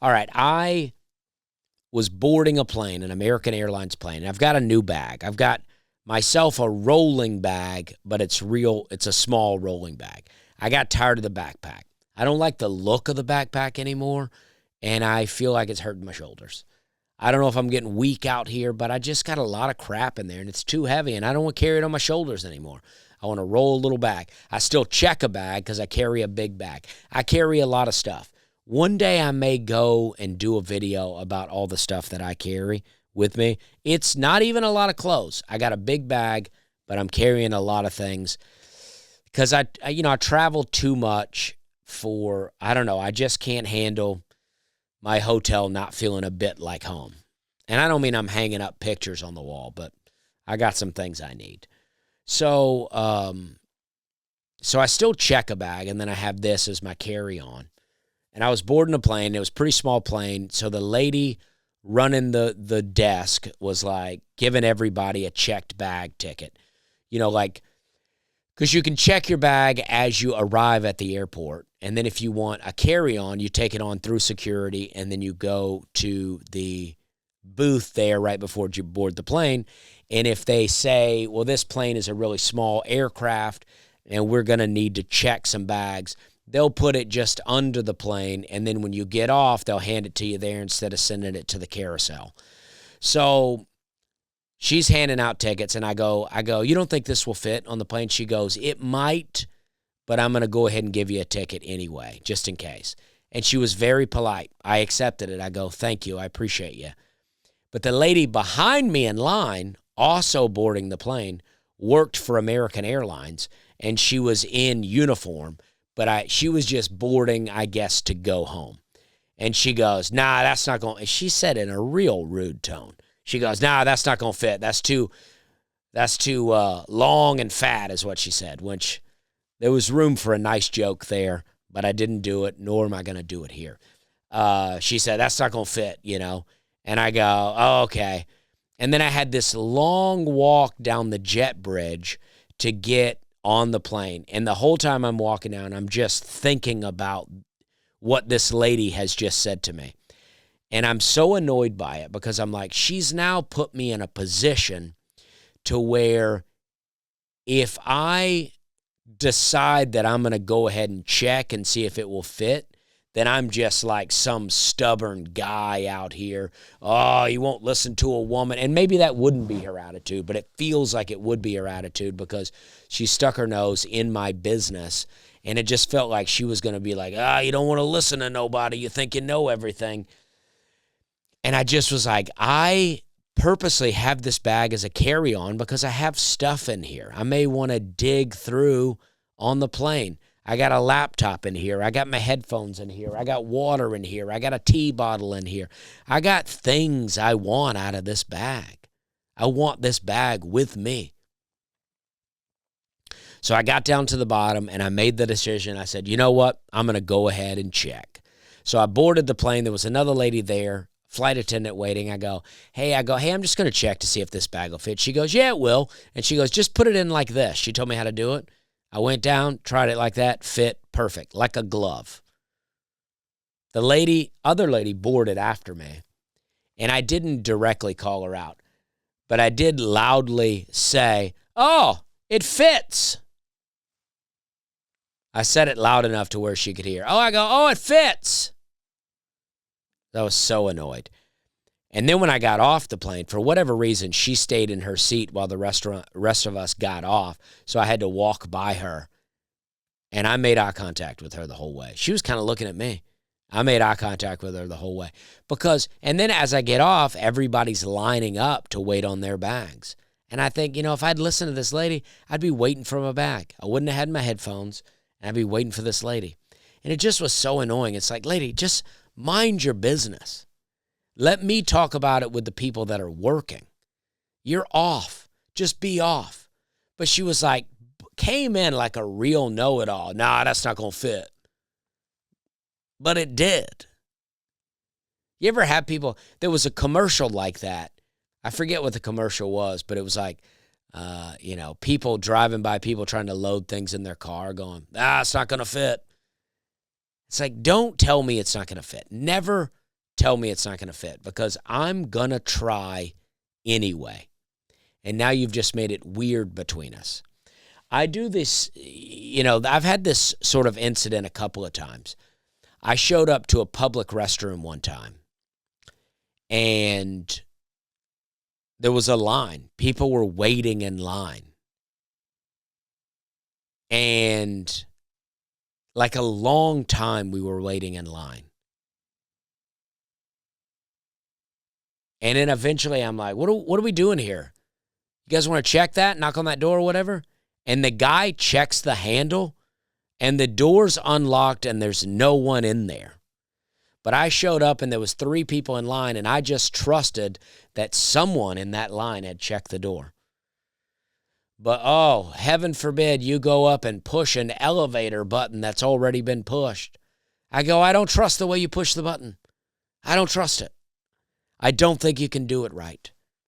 All right, I was boarding a plane, an American Airlines plane, and I've got a new bag. I've got myself a rolling bag, but it's a small rolling bag. I got tired of the backpack. I don't like the look of the backpack anymore, and I feel like it's hurting my shoulders. I don't know if I'm getting weak out here, but I just got a lot of crap in there, and it's too heavy, and I don't want to carry it on my shoulders anymore. I want to roll a little bag. I still check a bag because I carry a big bag. I carry a lot of stuff. One day I may go and do a video about all the stuff that I carry with me. It's not even a lot of clothes. I got a big bag, but I'm carrying a lot of things because I travel too much for, I don't know, I just can't handle my hotel not feeling a bit like home. And I don't mean I'm hanging up pictures on the wall, but I got some things I need. So I still check a bag, and then I have this as my carry-on. And I was boarding a plane. It was a pretty small plane, so the lady running the desk was like giving everybody a checked bag ticket. You know, like, because you can check your bag as you arrive at the airport, and then if you want a carry-on, you take it on through security, and then you go to the booth there right before you board the plane. And if they say, well, this plane is a really small aircraft, and we're going to need to check some bags, they'll put it just under the plane, and then when you get off, they'll hand it to you there instead of sending it to the carousel. So she's handing out tickets, and I go, you don't think this will fit on the plane? She goes, it might, but I'm going to go ahead and give you a ticket anyway, just in case. And she was very polite. I accepted it. I go, thank you. I appreciate you. But the lady behind me in line, also boarding the plane, worked for American Airlines, and she was in uniform, but she was just boarding, I guess, to go home. And she goes, nah, that's not going to, she said in a real rude tone. She goes, nah, that's not going to fit. That's too long and fat is what she said, which there was room for a nice joke there, but I didn't do it, nor am I going to do it here. She said, that's not going to fit, you know. And I go, oh, okay. And then I had this long walk down the jet bridge to get on the plane. And the whole time I'm walking down, I'm just thinking about what this lady has just said to me. And I'm so annoyed by it because I'm like, she's now put me in a position to where if I decide that I'm going to go ahead and check and see if it will fit, then I'm just like some stubborn guy out here. Oh, you won't listen to a woman. And maybe that wouldn't be her attitude, but it feels like it would be her attitude because she stuck her nose in my business. And it just felt like she was going to be like, you don't want to listen to nobody. You think you know everything. And I just was like, I purposely have this bag as a carry-on because I have stuff in here. I may want to dig through on the plane. I got a laptop in here. I got my headphones in here. I got water in here. I got a tea bottle in here. I got things I want out of this bag. I want this bag with me. So I got down to the bottom and I made the decision. I said, you know what? I'm going to go ahead and check. So I boarded the plane. There was another lady there, flight attendant waiting. I go, hey, I'm just going to check to see if this bag will fit. She goes, yeah, it will. And she goes, just put it in like this. She told me how to do it. I went down, tried it like that, fit perfect, like a glove. The other lady boarded after me, and I didn't directly call her out, but I did loudly say, oh, it fits. I said it loud enough to where she could hear. Oh, it fits. I was so annoyed. And then when I got off the plane, for whatever reason, she stayed in her seat while the rest of us got off. So I had to walk by her. And I made eye contact with her the whole way. She was kind of looking at me. I made eye contact with her the whole way. And then as I get off, everybody's lining up to wait on their bags. And I think, if I'd listened to this lady, I'd be waiting for my bag. I wouldn't have had my headphones, and I'd be waiting for this lady. And it just was so annoying. It's like, lady, just mind your business. Let me talk about it with the people that are working. You're off. Just be off. But she was like, came in like a real know-it-all. Nah, that's not going to fit. But it did. You ever have people, there was a commercial like that. I forget what the commercial was, but it was like, people driving by, people trying to load things in their car going, it's not going to fit. It's like, don't tell me it's not going to fit. Never tell me it's not going to fit, because I'm going to try anyway. And now you've just made it weird between us. I do this, I've had this sort of incident a couple of times. I showed up to a public restroom one time, and there was a line. People were waiting in line. And like a long time we were waiting in line. And then eventually I'm like, what are we doing here? You guys want to check that? Knock on that door or whatever? And the guy checks the handle, and the door's unlocked, and there's no one in there. But I showed up, and there was 3 people in line, and I just trusted that someone in that line had checked the door. But, oh, heaven forbid you go up and push an elevator button that's already been pushed. I go, I don't trust the way you push the button. I don't trust it. I don't think you can do it right.